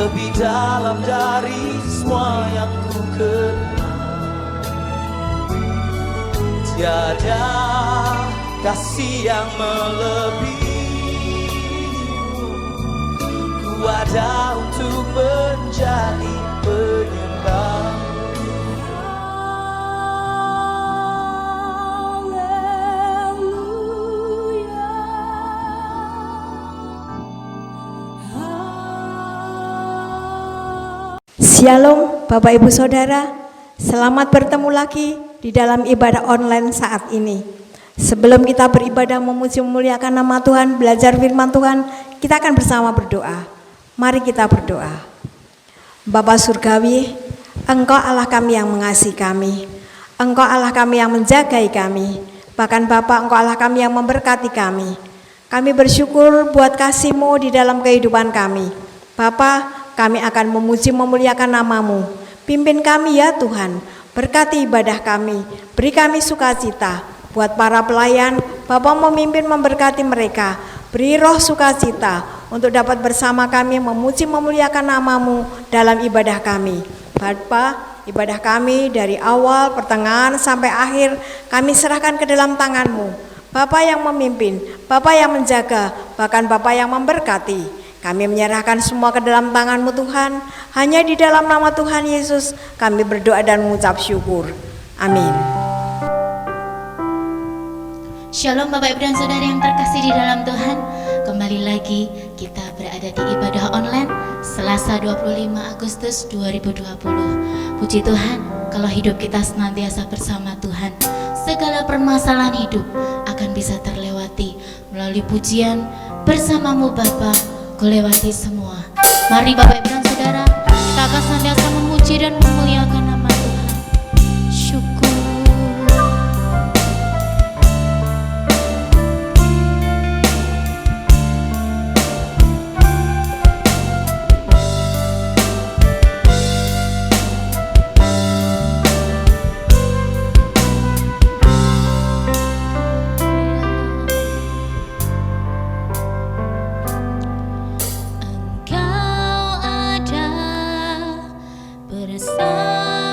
lebih dalam dari semua yang ku kenal. Tiada kasih yang melebihimu. Ku ada untuk menjadi penyembah. Shalom Bapak Ibu Saudara, selamat bertemu lagi di dalam ibadah online saat ini. Sebelum kita beribadah memuji memuliakan nama Tuhan, belajar firman Tuhan, kita akan bersama berdoa. Mari kita berdoa. Bapa Surgawi, Engkau Allah kami yang mengasihi kami, Engkau Allah kami yang menjagai kami, bahkan Bapa Engkau Allah kami yang memberkati kami. Kami bersyukur buat kasih-Mu di dalam kehidupan kami. Bapa, kami akan memuji memuliakan nama-Mu. Pimpin kami ya Tuhan, berkati ibadah kami, beri kami sukacita. Buat para pelayan, Bapa memimpin memberkati mereka, beri roh sukacita untuk dapat bersama kami memuji memuliakan nama-Mu dalam ibadah kami. Bapa, ibadah kami dari awal, pertengahan sampai akhir kami serahkan ke dalam tangan-Mu. Bapa yang memimpin, Bapa yang menjaga, bahkan Bapa yang memberkati. Kami menyerahkan semua ke dalam tangan-Mu Tuhan. Hanya di dalam nama Tuhan Yesus kami berdoa dan mengucap syukur. Amin. Shalom Bapak Ibu dan Saudara yang terkasih di dalam Tuhan. Kembali lagi kita berada di ibadah online Selasa 25 Agustus 2020. Puji Tuhan, kalau hidup kita senantiasa bersama Tuhan, segala permasalahan hidup akan bisa terlewati melalui pujian bersama-Mu Bapa. Ku lewati semua. Mari Bapak Ibu dan Saudara, kita akan senantiasa memuji dan memuliakan nama Tuhan. Syukur. Bersama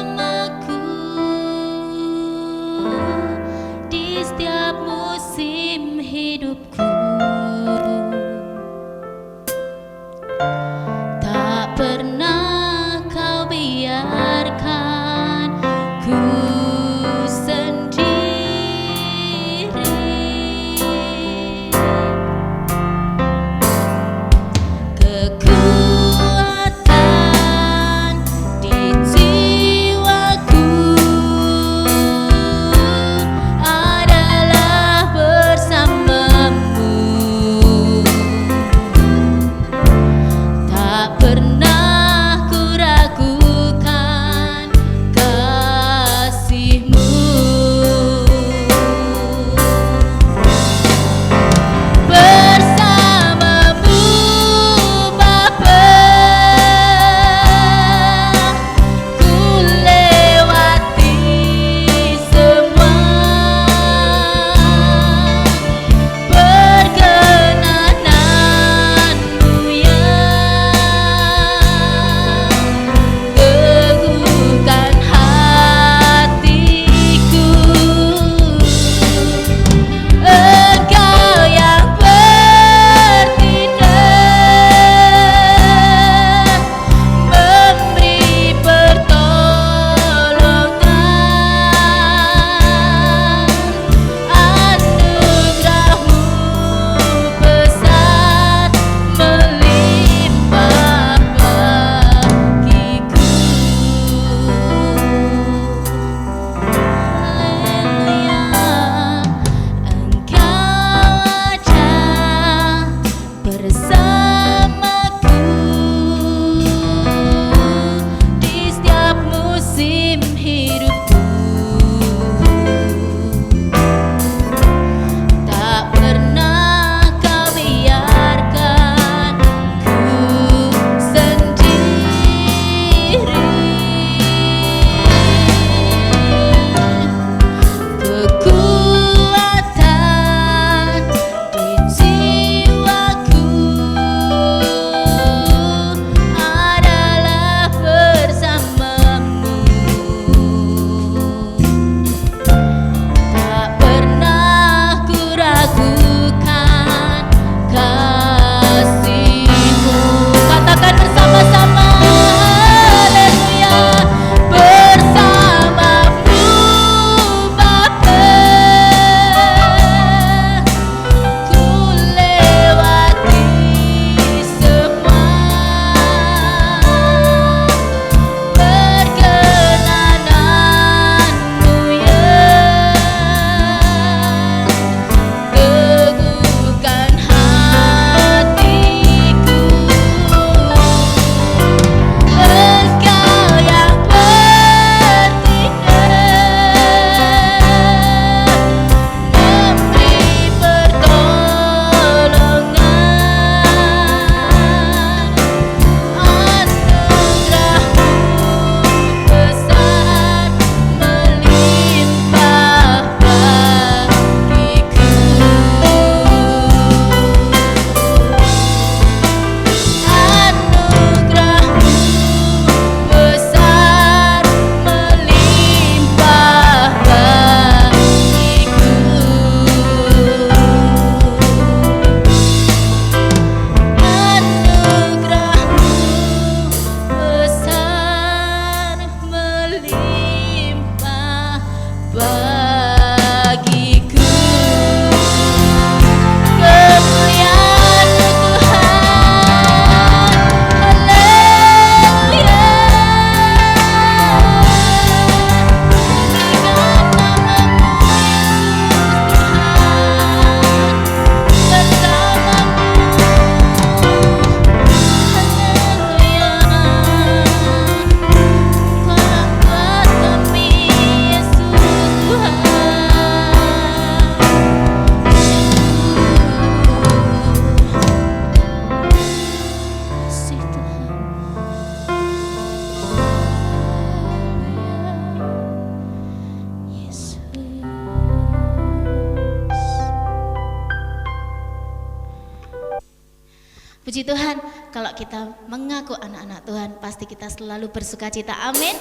Puji Tuhan, kalau kita mengaku anak-anak Tuhan, pasti kita selalu bersukacita. Amin.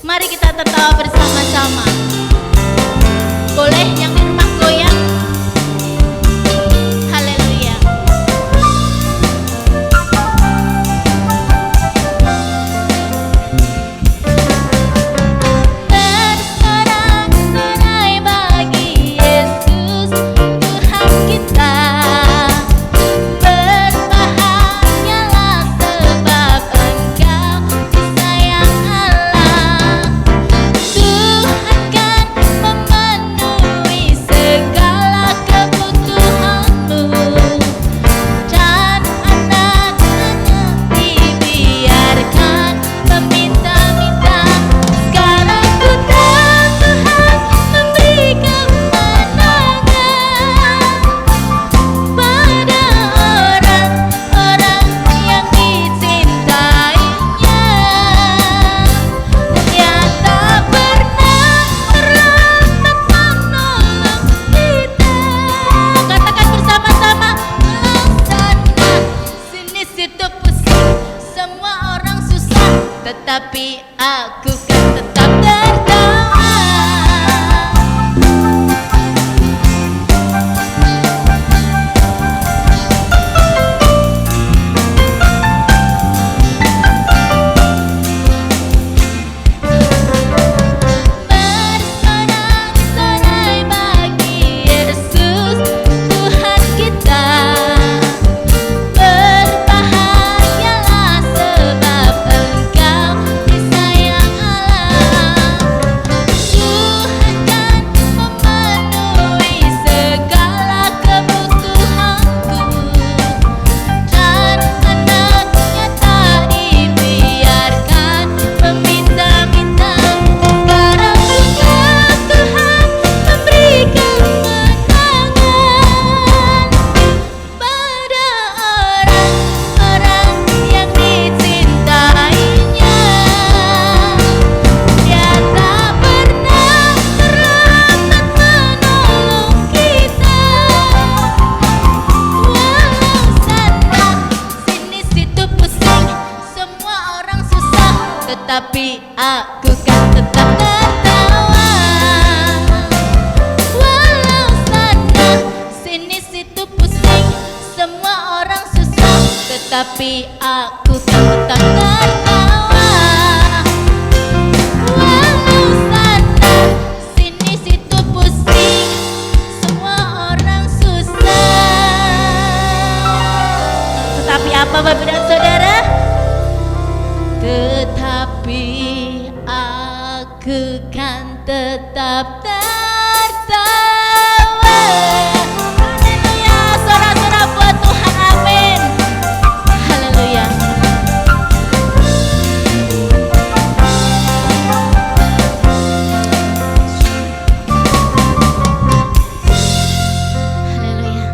Mari kita tertawa bersama-sama. Boleh yang di rumah goyang? Haleluya. Bersorak-sorai bagi Yesus Tuhan kita. Berbahagialah sebab Engkau disayang Allah. Tuhan kan memenuhi segala kebutuhanmu, dan anak-anak dibiarkan meminta-minta. Sekarang ku tahu Tuhan memberi kemenangan pada orang-orang yang dicintainya. Dia tak pernah terlambat menolong kita. Katakan bersama-sama, sana sini situ pusing, semua orang susah, tetapi aku kan tetap tertawa. Bersorak-sorai bagi Yesus Tuhan kita. Berbahagialah sebab Engkau disayang Allah. Tuhan kan memenuhi segala kebutuhanku, dan anaknya tak dibiarkan meminta-minta. Sekarang juga Tuhan memberi kemenangan pada orang-orang yang dicintainya. Dia tak pernah terlambat menolong kita. Walau sana sini situ pusing, semua orang susah, tetapi aku kan tetap tertawa. Walau sana sini situ pusing, semua orang susah, tetapi aku kan tetap tertawa. Walau sana sini situ pusing, semua orang susah, tetapi apa Bapak dan Saudara? Tetapi aku kan tetap tertawa. Haleluya, sorak-sorak buat Tuhan, amin. Haleluya. Haleluya.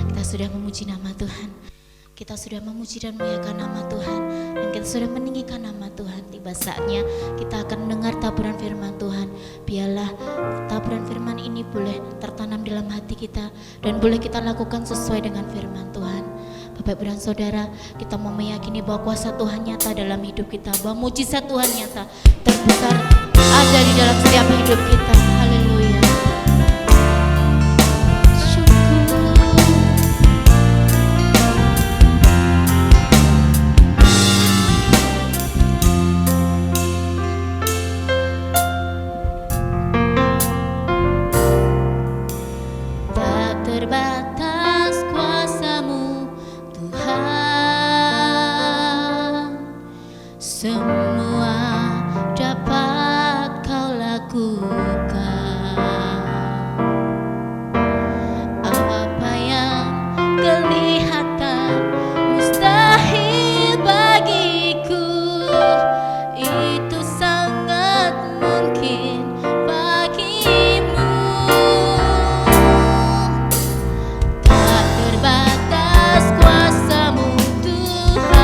Kita sudah memuji nama Tuhan. Kita sudah memuji dan memuliakan nama Tuhan, dan kita sudah meninggikan nama Tuhan. Tiba saatnya kita akan mendengar taburan firman Tuhan. Biarlah taburan firman ini boleh tertanam dalam hati kita, dan boleh kita lakukan sesuai dengan firman Tuhan. Bapak Ibu dan Saudara, kita mau meyakini bahwa kuasa Tuhan nyata dalam hidup kita, bahwa mujizat Tuhan nyata terbesar ada di dalam setiap hidup kita. Haleluya. Terbatas kuasa-Mu Tuhan, semua dapat Kau lakukan. Apa yang kelihatan mustahil bagiku, itu sangat mungkin bagimu. Tak terbatas kuasa-Mu Tuhan,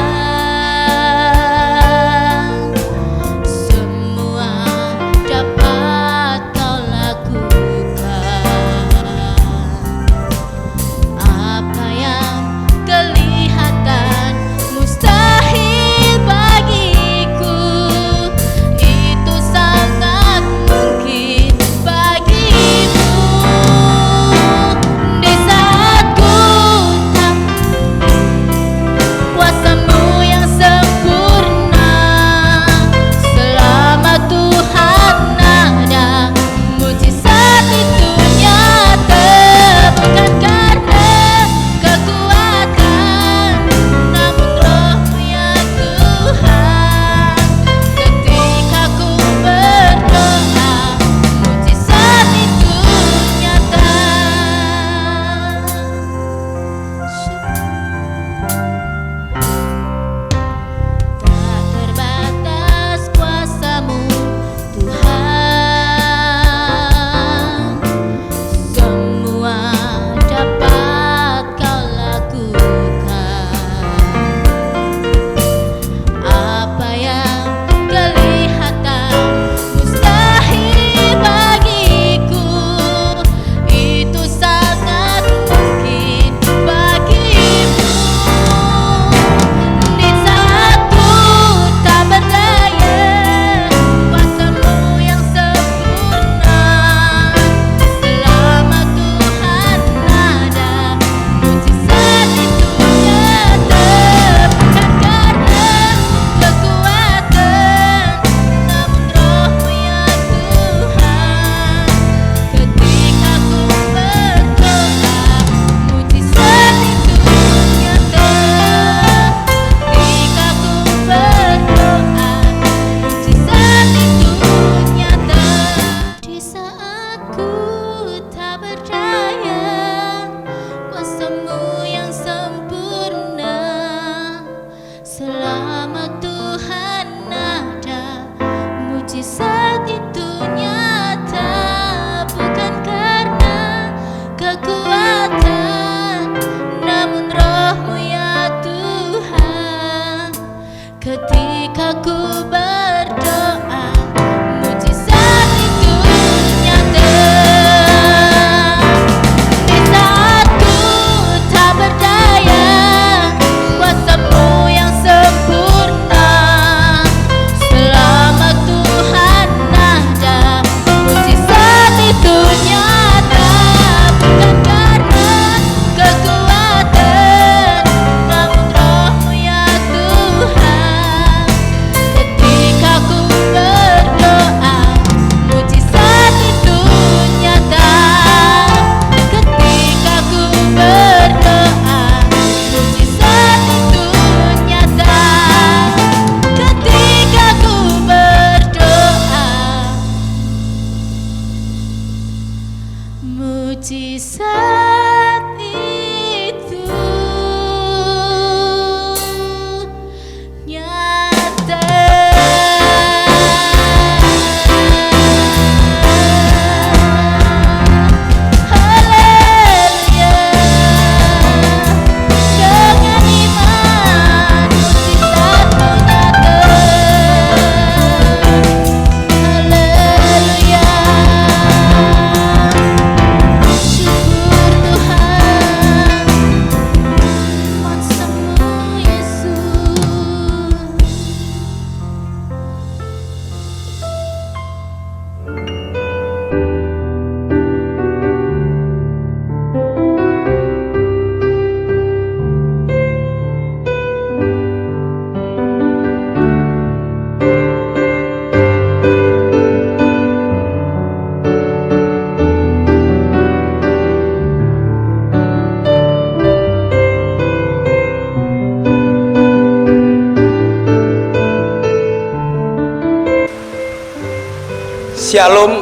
Shalom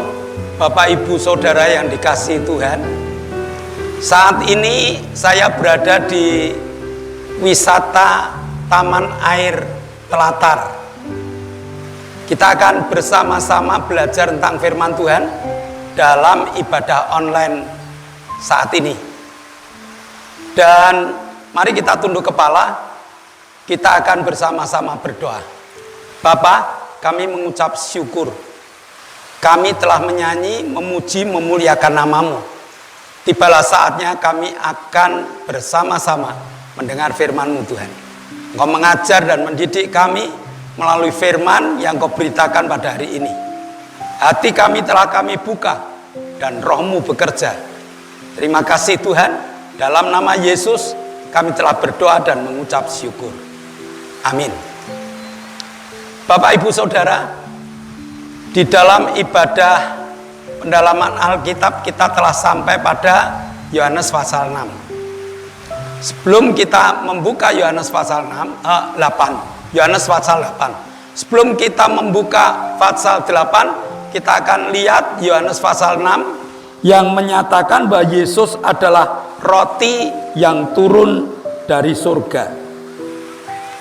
Bapak Ibu Saudara yang dikasihi Tuhan. Saat ini saya berada di wisata Taman Air Telatar. Kita akan bersama-sama belajar tentang firman Tuhan dalam ibadah online saat ini. Dan mari kita tunduk kepala, kita akan bersama-sama berdoa. Bapa, kami mengucap syukur. Kami telah menyanyi, memuji, memuliakan nama-Mu. Tibalah saatnya kami akan bersama-sama mendengar firman-Mu Tuhan. Engkau mengajar dan mendidik kami melalui firman yang Kau beritakan pada hari ini. Hati kami telah kami buka dan Roh-Mu bekerja. Terima kasih Tuhan. Dalam nama Yesus kami telah berdoa dan mengucap syukur. Amin. Bapak Ibu Saudara, di dalam ibadah pendalaman Alkitab kita telah sampai pada Yohanes pasal 6. Sebelum kita membuka Yohanes pasal 8, Yohanes pasal 8. Sebelum kita membuka pasal 8, kita akan lihat Yohanes pasal 6 yang menyatakan bahwa Yesus adalah roti yang turun dari surga.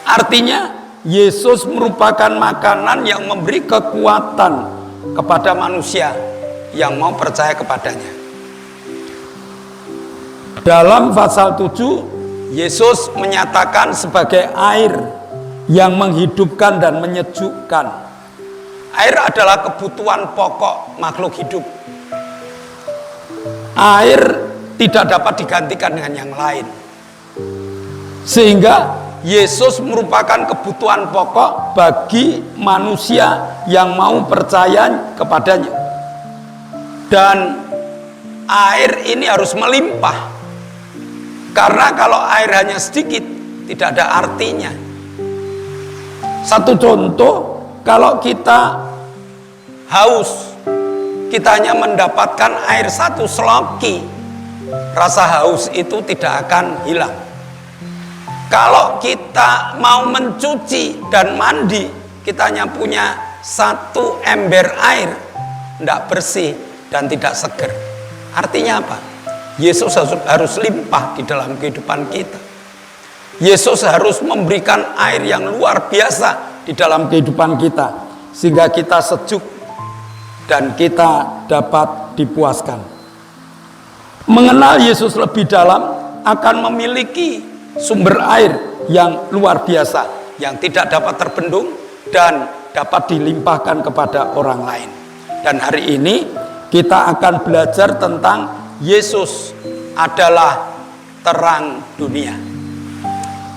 Artinya Yesus merupakan makanan yang memberi kekuatan kepada manusia yang mau percaya kepadanya. Dalam pasal 7, Yesus menyatakan sebagai air yang menghidupkan dan menyejukkan. Air adalah kebutuhan pokok makhluk hidup. Air tidak dapat digantikan dengan yang lain. Sehingga Yesus merupakan kebutuhan pokok bagi manusia yang mau percaya kepadanya. Dan air ini harus melimpah. Karena kalau air hanya sedikit, tidak ada artinya. Satu contoh, kalau kita haus, kita hanya mendapatkan air satu seloki, rasa haus itu tidak akan hilang. Kalau kita mau mencuci dan mandi, kita hanya punya satu ember air, tidak bersih dan tidak seger. Artinya apa? Yesus harus limpah di dalam kehidupan kita. Yesus harus memberikan air yang luar biasa di dalam kehidupan kita, sehingga kita sejuk dan kita dapat dipuaskan. Mengenal Yesus lebih dalam akan memiliki sumber air yang luar biasa, yang tidak dapat terbendung dan dapat dilimpahkan kepada orang lain. Dan hari ini kita akan belajar tentang Yesus adalah terang dunia.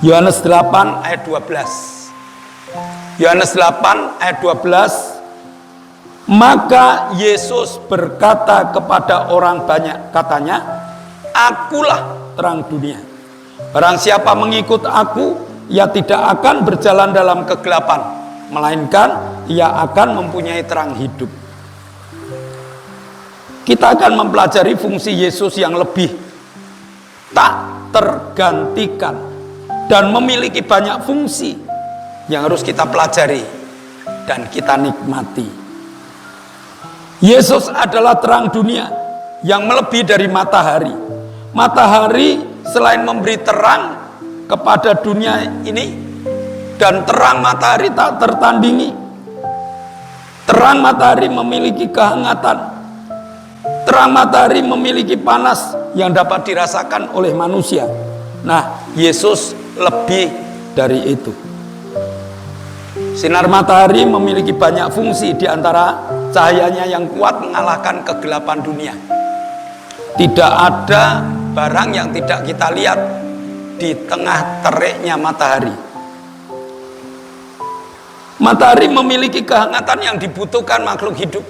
Yohanes 8 ayat 12. Yohanes 8 ayat 12. Maka Yesus berkata kepada orang banyak, katanya, akulah terang dunia. Barang siapa mengikut aku, ia tidak akan berjalan dalam kegelapan, melainkan ia akan mempunyai terang hidup. Kita akan mempelajari fungsi Yesus yang lebih tak tergantikan dan memiliki banyak fungsi yang harus kita pelajari dan kita nikmati. Yesus adalah terang dunia yang melebihi dari matahari. Matahari selain memberi terang kepada dunia ini, dan terang matahari tak tertandingi. Terang matahari memiliki kehangatan. Terang matahari memiliki panas yang dapat dirasakan oleh manusia. Nah, Yesus lebih dari itu. Sinar matahari memiliki banyak fungsi, di antara cahayanya yang kuat mengalahkan kegelapan dunia. Tidak ada barang yang tidak kita lihat di tengah teriknya matahari. Matahari memiliki kehangatan yang dibutuhkan makhluk hidup.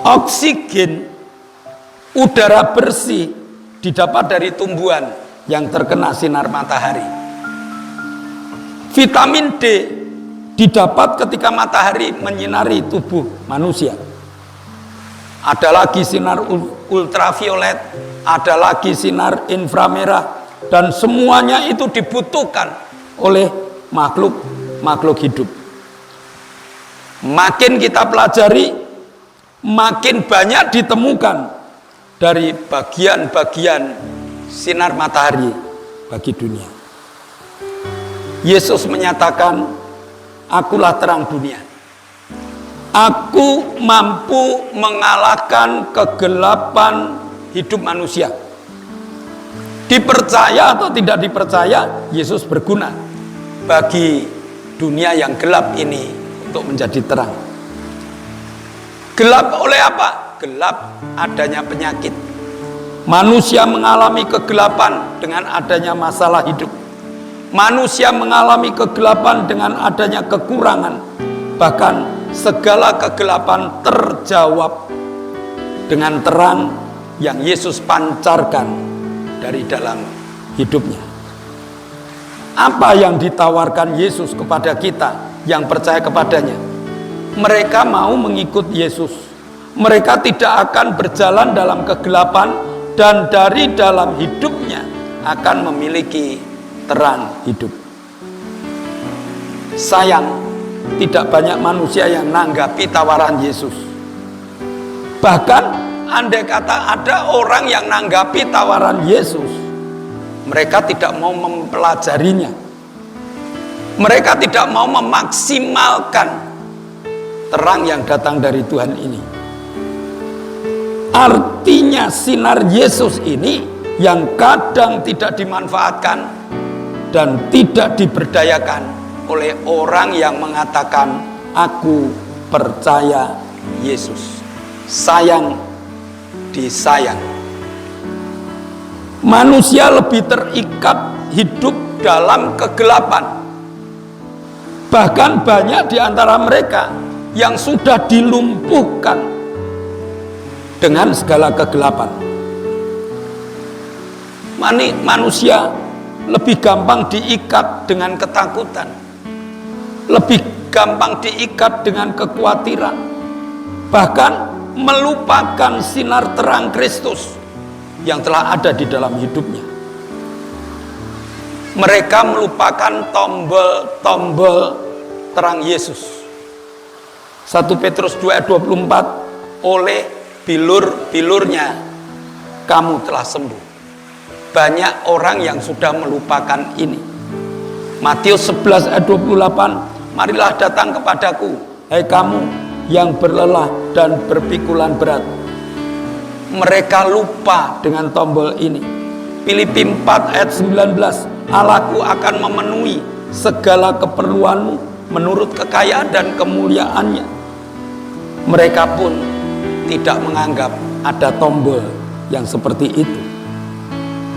Oksigen, udara bersih didapat dari tumbuhan yang terkena sinar matahari. Vitamin D didapat ketika matahari menyinari tubuh manusia. Ada lagi sinar ultraviolet, ada lagi sinar inframerah, dan semuanya itu dibutuhkan oleh makhluk hidup. Makin kita pelajari, makin banyak ditemukan dari bagian-bagian sinar matahari bagi dunia. Yesus menyatakan, akulah terang dunia. Aku mampu mengalahkan kegelapan hidup manusia. Dipercaya atau tidak dipercaya, Yesus berguna bagi dunia yang gelap ini untuk menjadi terang. Gelap oleh apa? Gelap adanya penyakit. Manusia mengalami kegelapan dengan adanya masalah hidup. Manusia mengalami kegelapan dengan adanya kekurangan. Bahkan segala kegelapan terjawab dengan terang yang Yesus pancarkan dari dalam hidupnya. Apa yang ditawarkan Yesus kepada kita yang percaya kepadanya? Mereka mau mengikut Yesus. Mereka tidak akan berjalan dalam kegelapan, dan dari dalam hidupnya akan memiliki terang hidup. Sayang, tidak banyak manusia yang menanggapi tawaran Yesus. Bahkan andai kata ada orang yang menanggapi tawaran Yesus, mereka tidak mau mempelajarinya. Mereka tidak mau memaksimalkan terang yang datang dari Tuhan ini. Artinya sinar Yesus ini yang kadang tidak dimanfaatkan dan tidak diberdayakan oleh orang yang mengatakan, aku percaya Yesus. Sayang disayang. Manusia lebih terikat hidup dalam kegelapan. Bahkan banyak di antara mereka yang sudah dilumpuhkan dengan segala kegelapan. Manusia lebih gampang diikat dengan ketakutan, lebih gampang diikat dengan kekhawatiran, bahkan melupakan sinar terang Kristus yang telah ada di dalam hidupnya. Mereka melupakan tombol-tombol terang Yesus. 1 Petrus 2 ayat 24, oleh bilur-bilurnya kamu telah sembuh. Banyak orang yang sudah melupakan ini. Matius 11 ayat 28, marilah datang kepadaku, hai kamu yang berlelah dan berpikulan berat. Mereka lupa dengan tombol ini. Filipi 4 ayat 19, Allahku akan memenuhi segala keperluanmu menurut kekayaan dan kemuliaannya. Mereka pun tidak menganggap ada tombol yang seperti itu.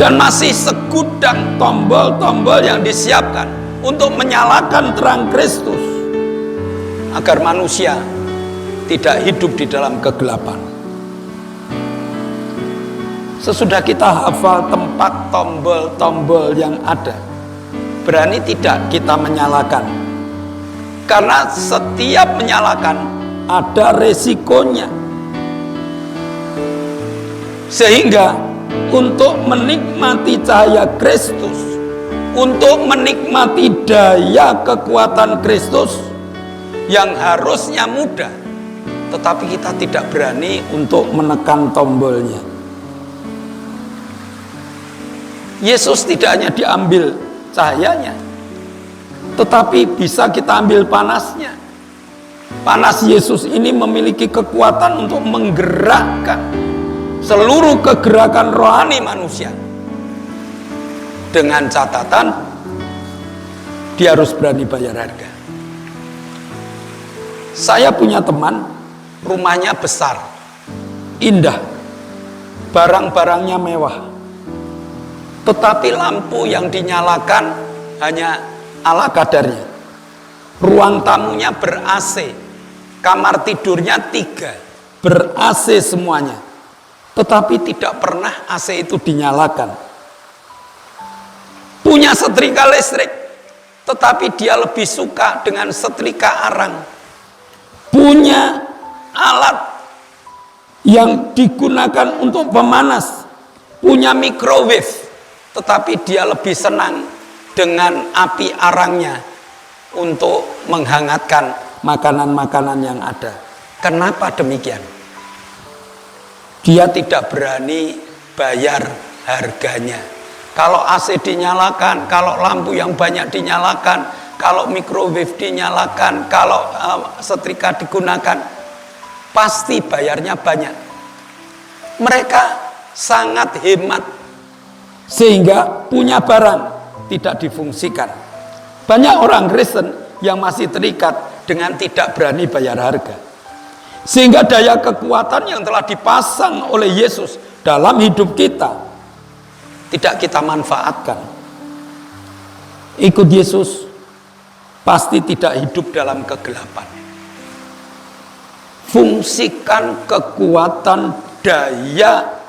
Dan masih segudang tombol-tombol yang disiapkan untuk menyalakan terang Kristus agar manusia tidak hidup di dalam kegelapan. Sesudah kita hafal tempat tombol-tombol yang ada, berani tidak kita menyalakan? Karena setiap menyalakan ada resikonya. Sehingga untuk menikmati cahaya Kristus, untuk menikmati daya kekuatan Kristus yang harusnya mudah, tetapi kita tidak berani untuk menekan tombolnya. Yesus tidak hanya diambil cahayanya, tetapi bisa kita ambil panasnya. Panas Yesus ini memiliki kekuatan untuk menggerakkan seluruh kegerakan rohani manusia. Dengan catatan, dia harus berani bayar harga. Saya punya teman, rumahnya besar, indah, barang-barangnya mewah, tetapi lampu yang dinyalakan hanya ala kadarnya. Ruang tamunya ber-AC, kamar tidurnya 3, ber-AC semuanya, tetapi tidak pernah AC itu dinyalakan. Punya setrika listrik, tetapi dia lebih suka dengan setrika arang. Punya alat yang digunakan untuk pemanas, punya microwave, tetapi dia lebih senang dengan api arangnya untuk menghangatkan makanan-makanan yang ada. Kenapa demikian? Dia tidak berani bayar harganya. Kalau AC dinyalakan, kalau lampu yang banyak dinyalakan, kalau microwave dinyalakan, kalau setrika digunakan, pasti bayarnya banyak. Mereka sangat hemat sehingga punya barang tidak difungsikan. Banyak orang Kristen yang masih terikat dengan tidak berani bayar harga, sehingga daya kekuatan yang telah dipasang oleh Yesus dalam hidup kita tidak kita manfaatkan. Ikut Yesus pasti tidak hidup dalam kegelapan. Fungsikan kekuatan daya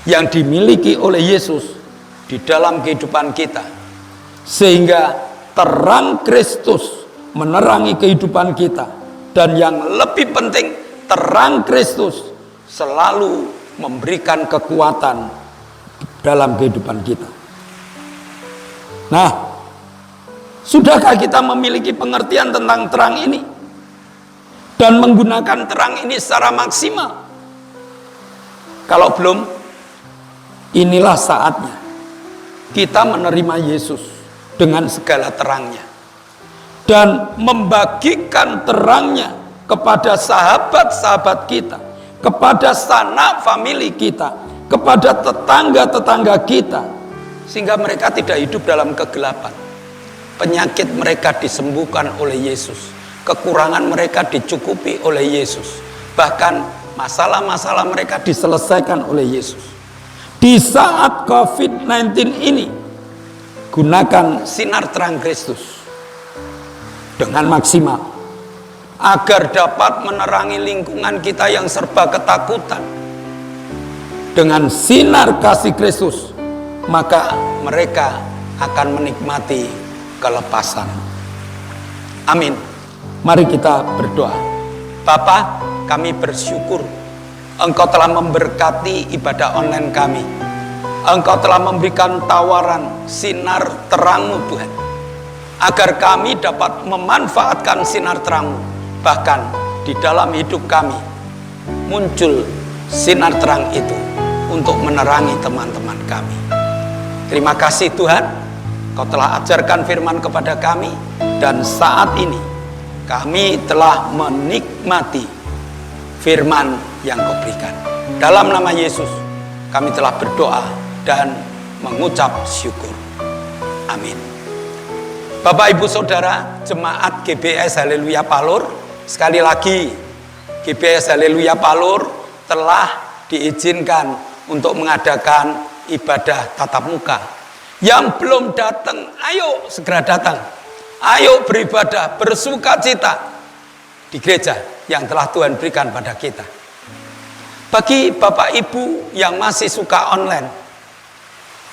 yang dimiliki oleh Yesus di dalam kehidupan kita, sehingga terang Kristus menerangi kehidupan kita. Dan yang lebih penting, terang Kristus selalu memberikan kekuatan dalam kehidupan kita. Nah, sudahkah kita memiliki pengertian tentang terang ini dan menggunakan terang ini secara maksimal? Kalau belum, inilah saatnya kita menerima Yesus dengan segala terangnya dan membagikan terangnya kepada sahabat-sahabat kita, kepada sanak famili kita, kepada tetangga-tetangga kita, sehingga mereka tidak hidup dalam kegelapan. Penyakit mereka disembuhkan oleh Yesus, kekurangan mereka dicukupi oleh Yesus, bahkan masalah-masalah mereka diselesaikan oleh Yesus. Di saat COVID-19 ini, gunakan sinar terang Kristus dengan maksimal agar dapat menerangi lingkungan kita yang serba ketakutan. Dengan sinar kasih Kristus, maka mereka akan menikmati kelepasan. Amin. Mari kita berdoa. Bapa, kami bersyukur Engkau telah memberkati ibadah online kami. Engkau telah memberikan tawaran sinar terang-Mu, Tuhan, agar kami dapat memanfaatkan sinar terang-Mu. Bahkan di dalam hidup kami muncul sinar terang itu untuk menerangi teman-teman kami. Terima kasih Tuhan, Kau telah ajarkan firman kepada kami, dan saat ini kami telah menikmati firman yang Kau berikan. Dalam nama Yesus kami telah berdoa dan mengucap syukur. Amin. Bapak Ibu Saudara jemaat GBS Haleluya Palur, sekali lagi GBS Haleluya Palur telah diizinkan untuk mengadakan ibadah tatap muka. Yang belum datang, ayo segera datang. Ayo beribadah, bersukacita di gereja yang telah Tuhan berikan pada kita. Bagi Bapak Ibu yang masih suka online,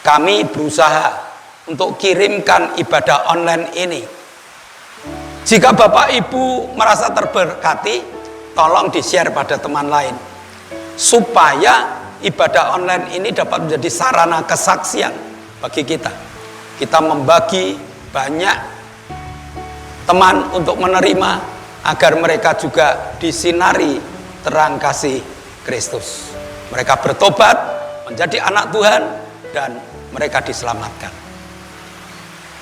kami berusaha untuk kirimkan ibadah online ini. Jika Bapak Ibu merasa terberkati, tolong di-share pada teman lain, supaya ibadah online ini dapat menjadi sarana kesaksian bagi kita. Kita membagi banyak teman untuk menerima, agar mereka juga disinari terang kasih Kristus. Mereka bertobat, menjadi anak Tuhan, dan mereka diselamatkan.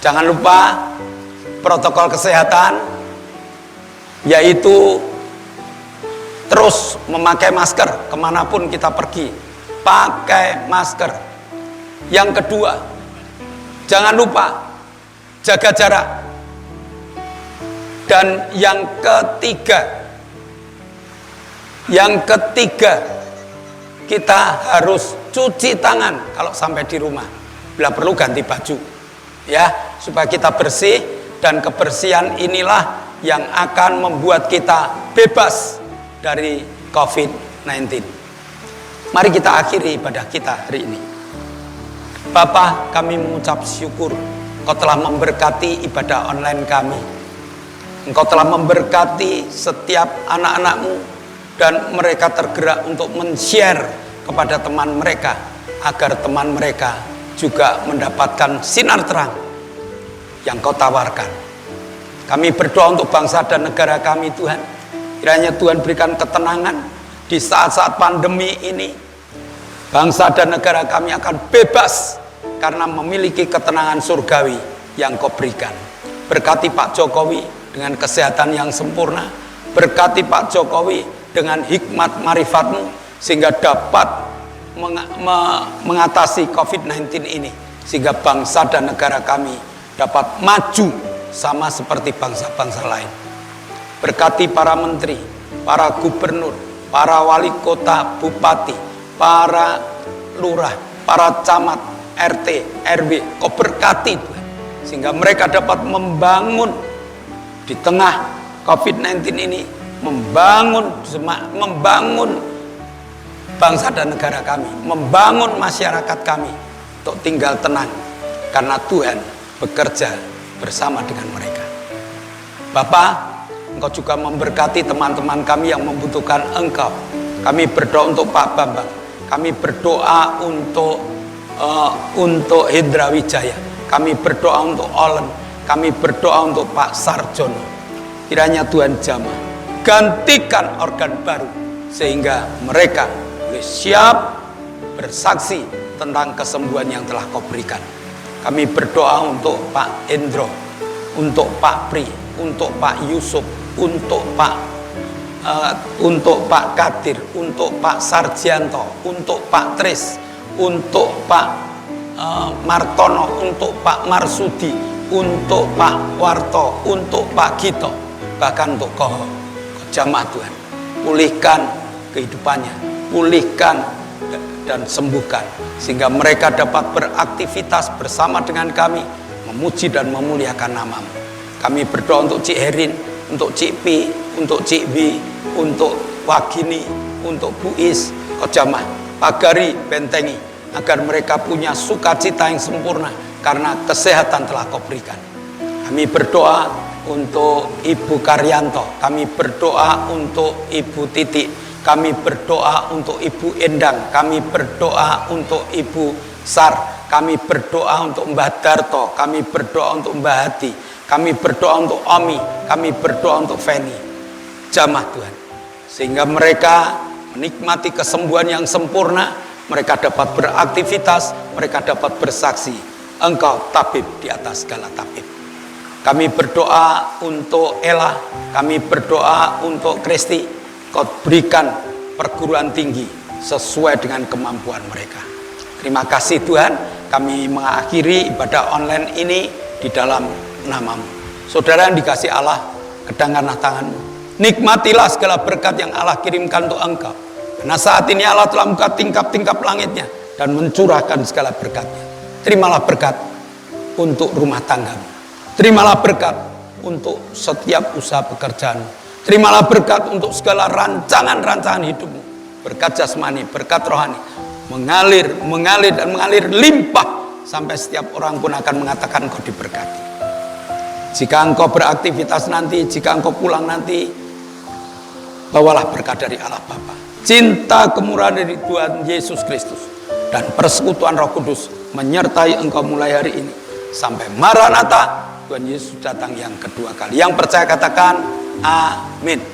Jangan lupa protokol kesehatan, yaitu terus memakai masker kemanapun kita pergi. Pakai masker. Yang kedua, jangan lupa jaga jarak. Dan yang ketiga, kita harus cuci tangan kalau sampai di rumah. Bila perlu ganti baju, ya, supaya kita bersih. Dan kebersihan inilah yang akan membuat kita bebas dari COVID-19. Mari kita akhiri ibadah kita hari ini. Bapa, kami mengucap syukur Engkau telah memberkati ibadah online kami. Engkau telah memberkati setiap anak-anak-Mu, dan mereka tergerak untuk men-share kepada teman mereka, agar teman mereka juga mendapatkan sinar terang yang Kau tawarkan. Kami berdoa untuk bangsa dan negara kami Tuhan. Kiranya Tuhan berikan ketenangan di saat-saat pandemi ini. Bangsa dan negara kami akan bebas karena memiliki ketenangan surgawi yang Kau berikan. Berkati Pak Jokowi dengan kesehatan yang sempurna. Berkati Pak Jokowi dengan hikmat marifat-Mu sehingga dapat mengatasi COVID-19 ini. Sehingga bangsa dan negara kami dapat maju sama seperti bangsa-bangsa lain. Berkati para menteri, para gubernur, para wali kota, bupati, para lurah, para camat, RT, RW, Kau berkati Tuhan, sehingga mereka dapat membangun di tengah COVID-19 ini, membangun bangsa dan negara kami, membangun masyarakat kami untuk tinggal tenang, karena Tuhan bekerja bersama dengan mereka. Bapa, Engkau juga memberkati teman-teman kami yang membutuhkan Engkau. Kami berdoa untuk Pak Bambang. Kami berdoa untuk Hendra Wijaya. Kami berdoa untuk Olen. Kami berdoa untuk Pak Sarjono. Kiranya Tuhan jamah, gantikan organ baru sehingga mereka boleh siap bersaksi tentang kesembuhan yang telah Kau berikan. Kami berdoa untuk Pak Endro, untuk Pak Pri, untuk Pak Yusuf, untuk Pak Kadir, untuk Pak Sarjianto, untuk Pak Tris, untuk Pak Martono, untuk Pak Marsudi, untuk Pak Warto, untuk Pak Gito, bahkan untuk Kau jamaah Tuhan. Pulihkan kehidupannya, pulihkan dan sembuhkan, sehingga mereka dapat beraktivitas bersama dengan kami, memuji dan memuliakan nama-Mu. Kami berdoa untuk Cik Herin, untuk Cik Pi, untuk Cik Bi, untuk Wagini, untuk Bu Is, Kau jamah, pagari, bentengi, agar mereka punya sukacita yang sempurna karena kesehatan telah Kau berikan. Kami berdoa untuk Ibu Karyanto, kami berdoa untuk Ibu Titi, kami berdoa untuk Ibu Endang, kami berdoa untuk Ibu Sar, kami berdoa untuk Mbah Darto, kami berdoa untuk Mbah Hati, kami berdoa untuk Omi, kami berdoa untuk Feni. Jamah Tuhan, sehingga mereka menikmati kesembuhan yang sempurna, mereka dapat beraktivitas, mereka dapat bersaksi, Engkau tabib di atas segala tabib. Kami berdoa untuk Ella, kami berdoa untuk Kristi, Kau berikan perguruan tinggi sesuai dengan kemampuan mereka. Terima kasih Tuhan, kami mengakhiri ibadah online ini di dalam nama-Mu. Saudara yang dikasih Allah, kedangkanlah tangan-Mu. Nikmatilah segala berkat yang Allah kirimkan untuk engkau. Karena saat ini Allah telah membuka tingkap-tingkap langitnya dan mencurahkan segala berkatnya. Terimalah berkat untuk rumah tanggamu. Terimalah berkat untuk setiap usaha pekerjaanmu. Terimalah berkat untuk segala rancangan-rancangan hidupmu. Berkat jasmani, berkat rohani. Mengalir dan mengalir limpah. Sampai setiap orang pun akan mengatakan Kau diberkati. Jika engkau beraktivitas nanti, jika engkau pulang nanti, bawalah berkat dari Allah Bapa, cinta kemurahan dari Tuhan Yesus Kristus, dan persekutuan Roh Kudus menyertai engkau mulai hari ini sampai Maranatha, Tuhan Yesus datang yang kedua kali. Yang percaya katakan amin.